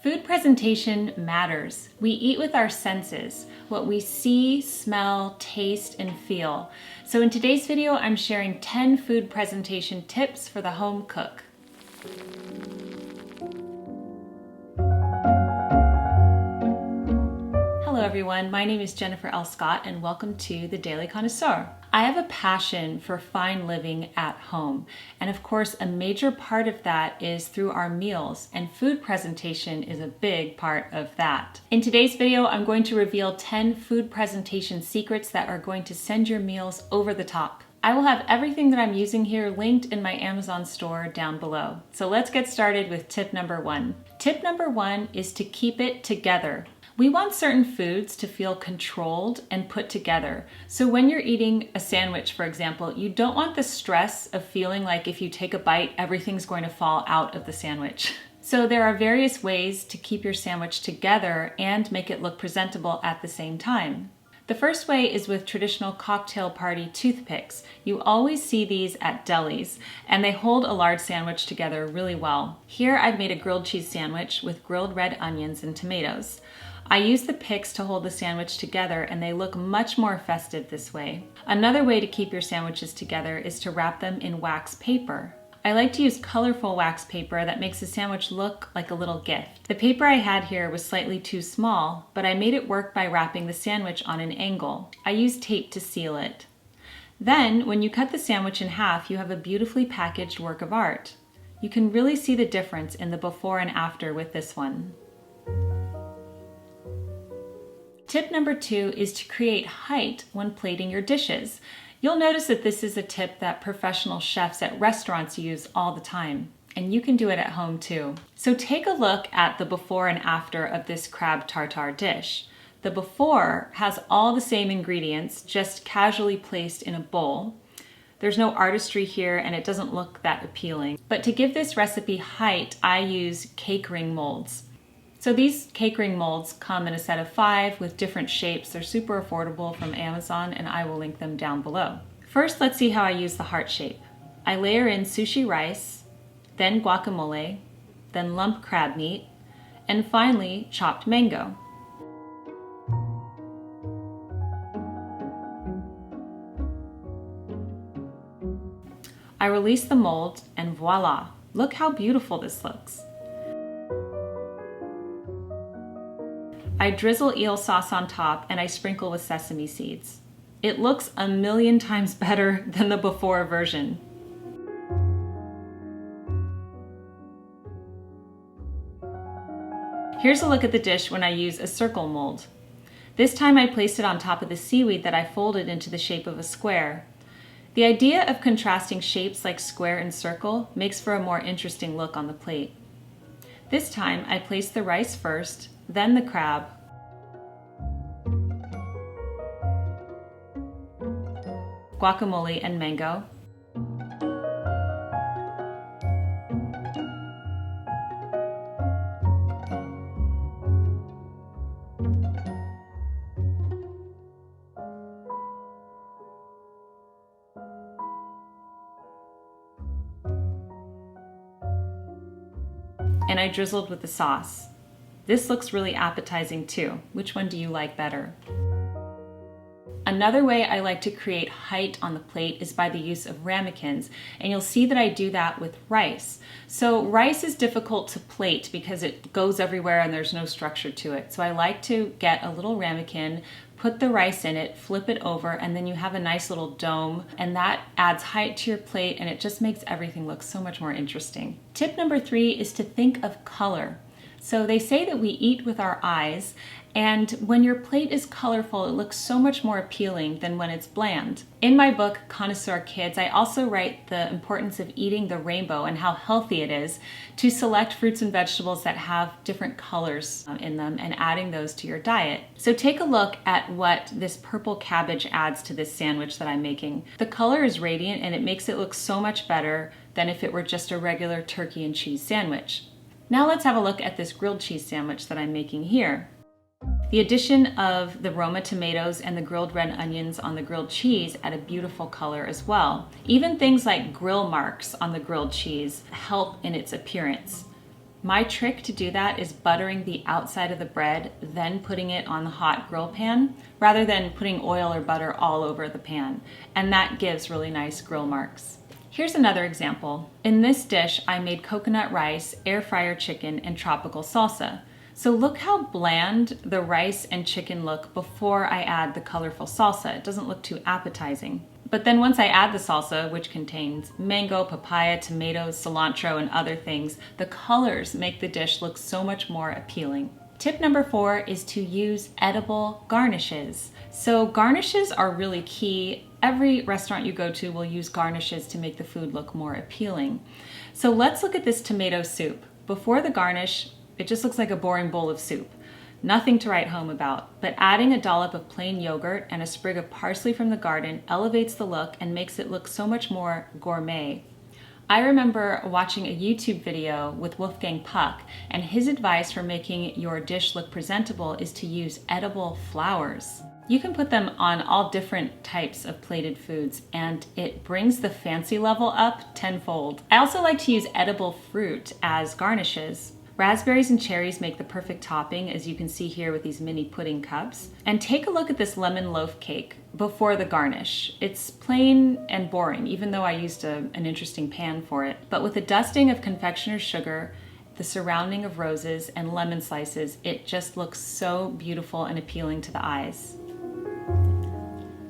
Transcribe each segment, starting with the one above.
Food presentation matters. We eat with our senses, what we see, smell, taste, and feel. So in today's video, I'm sharing 10 food presentation tips for the home cook. Hello everyone, my name is Jennifer L. Scott and welcome to the Daily Connoisseur. I have a passion for fine living at home, and of course a major part of that is through our meals, and food presentation is a big part of that. In today's video, I'm going to reveal 10 food presentation secrets that are going to send your meals over the top. I will have everything that I'm using here linked in my Amazon store down below. So let's get started with tip number 1. Tip number 1 is to keep it together. We want certain foods to feel controlled and put together. So when you're eating a sandwich, for example, you don't want the stress of feeling like if you take a bite, everything's going to fall out of the sandwich. So there are various ways to keep your sandwich together and make it look presentable at the same time. The first way is with traditional cocktail party toothpicks. You always see these at delis, and they hold a large sandwich together really well. Here I've made a grilled cheese sandwich with grilled red onions and tomatoes. I use the picks to hold the sandwich together, and they look much more festive this way. Another way to keep your sandwiches together is to wrap them in wax paper. I like to use colorful wax paper that makes the sandwich look like a little gift. The paper I had here was slightly too small, but I made it work by wrapping the sandwich on an angle. I used tape to seal it. Then, when you cut the sandwich in half, you have a beautifully packaged work of art. You can really see the difference in the before and after with this one. Tip number 2 is to create height when plating your dishes. You'll notice that this is a tip that professional chefs at restaurants use all the time, and you can do it at home too. So take a look at the before and after of this crab tartare dish. The before has all the same ingredients, just casually placed in a bowl. There's no artistry here and it doesn't look that appealing. But to give this recipe height, I use cake ring molds. So these cake ring molds come in a set of 5 with different shapes. They're super affordable from Amazon, and I will link them down below. First, let's see how I use the heart shape. I layer in sushi rice, then guacamole, then lump crab meat, and finally chopped mango. I release the mold, and voila! Look how beautiful this looks. I drizzle eel sauce on top and I sprinkle with sesame seeds. It looks a million times better than the before version. Here's a look at the dish when I use a circle mold. This time I placed it on top of the seaweed that I folded into the shape of a square. The idea of contrasting shapes like square and circle makes for a more interesting look on the plate. This time I placed the rice first, then the crab, guacamole, and mango. And I drizzled with the sauce. This looks really appetizing too. Which one do you like better? Another way I like to create height on the plate is by the use of ramekins, and you'll see that I do that with rice. So rice is difficult to plate because it goes everywhere and there's no structure to it. So I like to get a little ramekin, put the rice in it, flip it over, and then you have a nice little dome, and that adds height to your plate and it just makes everything look so much more interesting. Tip number 3 is to think of color. So they say that we eat with our eyes, and when your plate is colorful, it looks so much more appealing than when it's bland. In my book, Connoisseur Kids, I also write the importance of eating the rainbow and how healthy it is to select fruits and vegetables that have different colors in them and adding those to your diet. So take a look at what this purple cabbage adds to this sandwich that I'm making. The color is radiant and it makes it look so much better than if it were just a regular turkey and cheese sandwich. Now let's have a look at this grilled cheese sandwich that I'm making here. The addition of the Roma tomatoes and the grilled red onions on the grilled cheese add a beautiful color as well. Even things like grill marks on the grilled cheese help in its appearance. My trick to do that is buttering the outside of the bread, then putting it on the hot grill pan, rather than putting oil or butter all over the pan. And that gives really nice grill marks. Here's another example. In this dish, I made coconut rice, air fryer chicken, and tropical salsa. So look how bland the rice and chicken look before I add the colorful salsa. It doesn't look too appetizing. But then once I add the salsa, which contains mango, papaya, tomatoes, cilantro, and other things, the colors make the dish look so much more appealing. Tip number 4 is to use edible garnishes. So garnishes are really key. Every restaurant you go to will use garnishes to make the food look more appealing. So let's look at this tomato soup. Before the garnish, it just looks like a boring bowl of soup. Nothing to write home about, but adding a dollop of plain yogurt and a sprig of parsley from the garden elevates the look and makes it look so much more gourmet. I remember watching a YouTube video with Wolfgang Puck, and his advice for making your dish look presentable is to use edible flowers. You can put them on all different types of plated foods, and it brings the fancy level up tenfold. I also like to use edible fruit as garnishes. Raspberries and cherries make the perfect topping, as you can see here with these mini pudding cups. And take a look at this lemon loaf cake before the garnish. It's plain and boring, even though I used an interesting pan for it. But with a dusting of confectioner's sugar, the surrounding of roses and lemon slices, it just looks so beautiful and appealing to the eyes.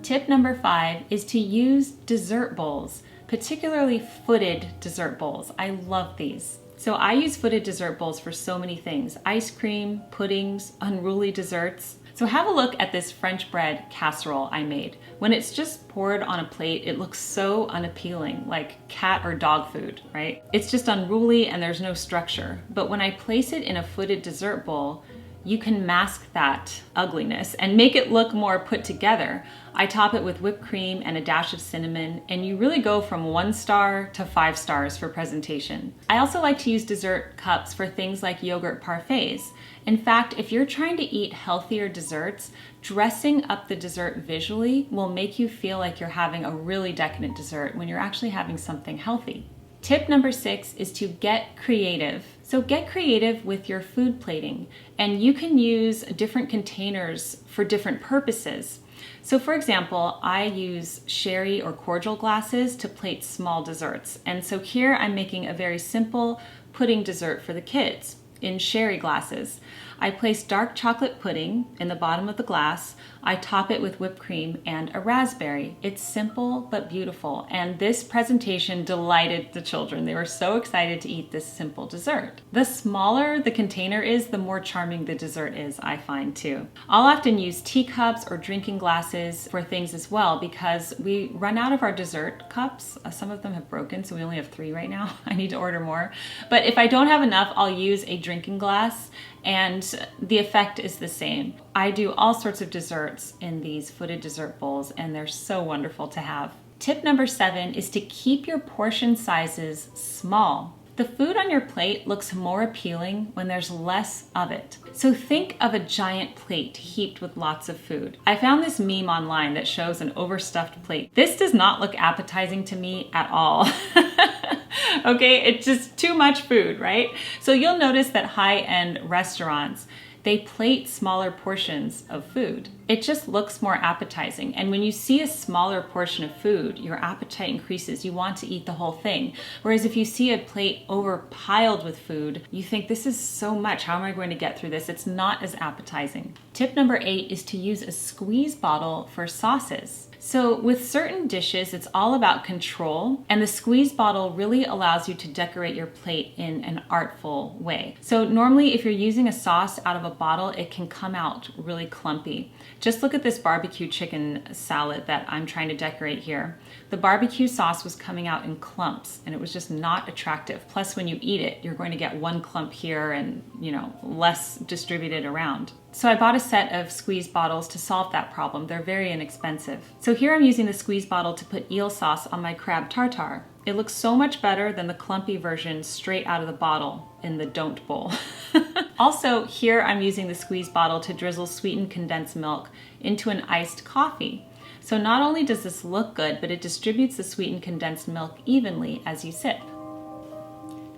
Tip number 5 is to use dessert bowls, particularly footed dessert bowls. I love these. So I use footed dessert bowls for so many things: ice cream, puddings, unruly desserts. So have a look at this French bread casserole I made. When it's just poured on a plate, it looks so unappealing, like cat or dog food, right? It's just unruly and there's no structure. But when I place it in a footed dessert bowl, you can mask that ugliness and make it look more put together. I top it with whipped cream and a dash of cinnamon, and you really go from 1 star to 5 stars for presentation. I also like to use dessert cups for things like yogurt parfaits. In fact, if you're trying to eat healthier desserts, dressing up the dessert visually will make you feel like you're having a really decadent dessert when you're actually having something healthy. Tip number 6 is to get creative. So get creative with your food plating, and you can use different containers for different purposes. So for example, I use sherry or cordial glasses to plate small desserts. And so here I'm making a very simple pudding dessert for the kids in sherry glasses. I place dark chocolate pudding in the bottom of the glass. I top it with whipped cream and a raspberry. It's simple but beautiful, and this presentation delighted the children. They were so excited to eat this simple dessert. The smaller the container is, the more charming the dessert is, I find too. I'll often use teacups or drinking glasses for things as well, because we run out of our dessert cups. Some of them have broken, so we only have 3 right now. I need to order more. But if I don't have enough, I'll use a drinking glass, and the effect is the same. I do all sorts of desserts in these footed dessert bowls, and they're so wonderful to have. Tip number 7 is to keep your portion sizes small. The food on your plate looks more appealing when there's less of it. So think of a giant plate heaped with lots of food. I found this meme online that shows an overstuffed plate. This does not look appetizing to me at all. Okay, it's just too much food, right? So you'll notice that high-end restaurants, they plate smaller portions of food. It just looks more appetizing. And when you see a smaller portion of food, your appetite increases. You want to eat the whole thing. Whereas if you see a plate overpiled with food, you think, this is so much. How am I going to get through this? It's not as appetizing. Tip number 8 is to use a squeeze bottle for sauces. So with certain dishes, it's all about control, and the squeeze bottle really allows you to decorate your plate in an artful way. So normally if you're using a sauce out of a bottle, it can come out really clumpy. Just look at this barbecue chicken salad that I'm trying to decorate here. The barbecue sauce was coming out in clumps, and it was just not attractive. Plus, when you eat it, you're going to get one clump here and, less distributed around. So I bought a set of squeeze bottles to solve that problem. They're very inexpensive. So here I'm using the squeeze bottle to put eel sauce on my crab tartare. It looks so much better than the clumpy version straight out of the bottle in the don't bowl. Also, here I'm using the squeeze bottle to drizzle sweetened condensed milk into an iced coffee. So not only does this look good, but it distributes the sweetened condensed milk evenly as you sip.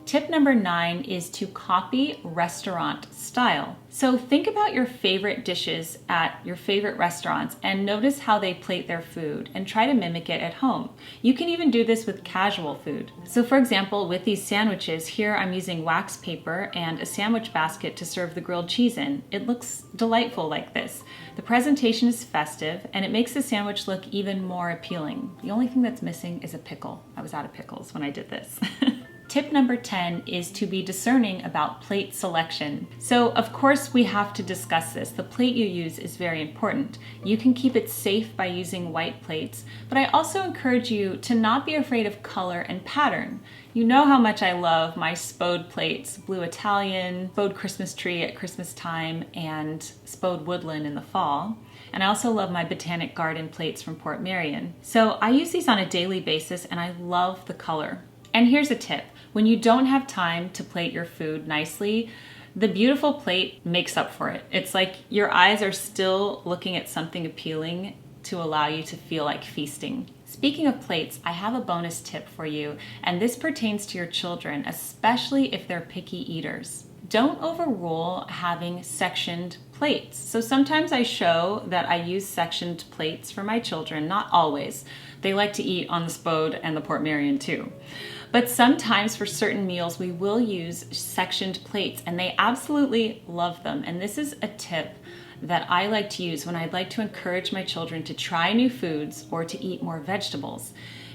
Tip number 9 is to copy restaurant style. So think about your favorite dishes at your favorite restaurants and notice how they plate their food and try to mimic it at home. You can even do this with casual food. So for example, with these sandwiches, here I'm using wax paper and a sandwich basket to serve the grilled cheese in. It looks delightful like this. The presentation is festive and it makes the sandwich look even more appealing. The only thing that's missing is a pickle. I was out of pickles when I did this. Tip number 10 is to be discerning about plate selection. So of course we have to discuss this. The plate you use is very important. You can keep it safe by using white plates, but I also encourage you to not be afraid of color and pattern. You know how much I love my Spode plates, Blue Italian, Spode Christmas tree at Christmas time, and Spode woodland in the fall. And I also love my Botanic Garden plates from Port Marion. So I use these on a daily basis and I love the color. And here's a tip. When you don't have time to plate your food nicely, the beautiful plate makes up for it. It's like your eyes are still looking at something appealing to allow you to feel like feasting. Speaking of plates, I have a bonus tip for you, and this pertains to your children, especially if they're picky eaters. Don't overrule having sectioned plates. So sometimes I show that I use sectioned plates for my children, not always. They like to eat on the Spode and the Port Marion too. But sometimes for certain meals, we will use sectioned plates and they absolutely love them. And this is a tip that I like to use when I'd like to encourage my children to try new foods or to eat more vegetables.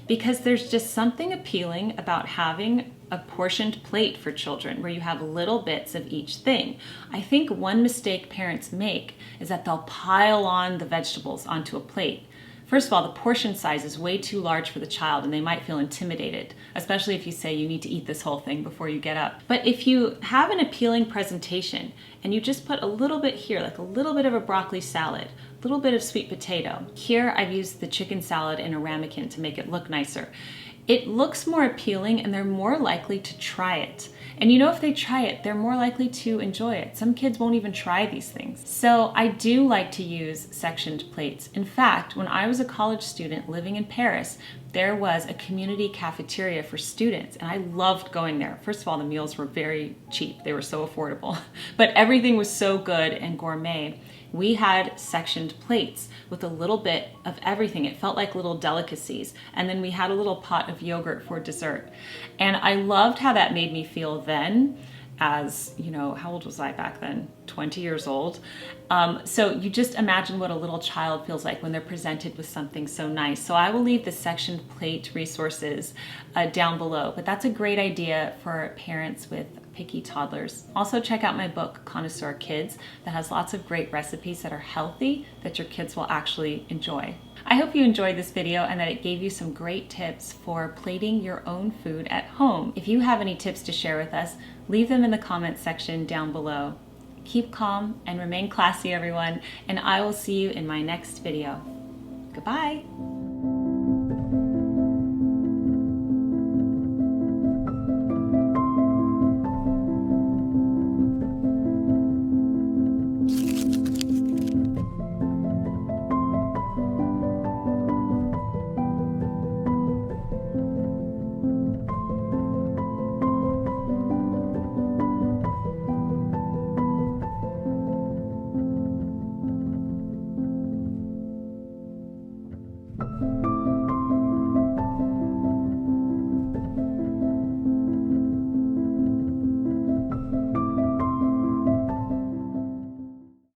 Because there's just something appealing about having a portioned plate for children where you have little bits of each thing. I think one mistake parents make is that they'll pile on the vegetables onto a plate. First of all, the portion size is way too large for the child and they might feel intimidated, especially if you say you need to eat this whole thing before you get up. But if you have an appealing presentation and you just put a little bit here, like a little bit of a broccoli salad, a little bit of sweet potato. Here I've used the chicken salad in a ramekin to make it look nicer. It looks more appealing and they're more likely to try it. And you know, if they try it, they're more likely to enjoy it. Some kids won't even try these things. So I do like to use sectioned plates. In fact, when I was a college student living in Paris, there was a community cafeteria for students and I loved going there. First of all, the meals were very cheap. They were so affordable, but everything was so good and gourmet. We had sectioned plates with a little bit of everything. It felt like little delicacies. And then we had a little pot of yogurt for dessert. And I loved how that made me feel then as, you know, how old was I back then? 20 years old. So you just imagine what a little child feels like when they're presented with something so nice. So I will leave the sectioned plate resources down below, but that's a great idea for parents with picky toddlers. Also check out my book, Connoisseur Kids, that has lots of great recipes that are healthy that your kids will actually enjoy. I hope you enjoyed this video and that it gave you some great tips for plating your own food at home. If you have any tips to share with us, leave them in the comments section down below. Keep calm and remain classy, everyone, and I will see you in my next video. Goodbye.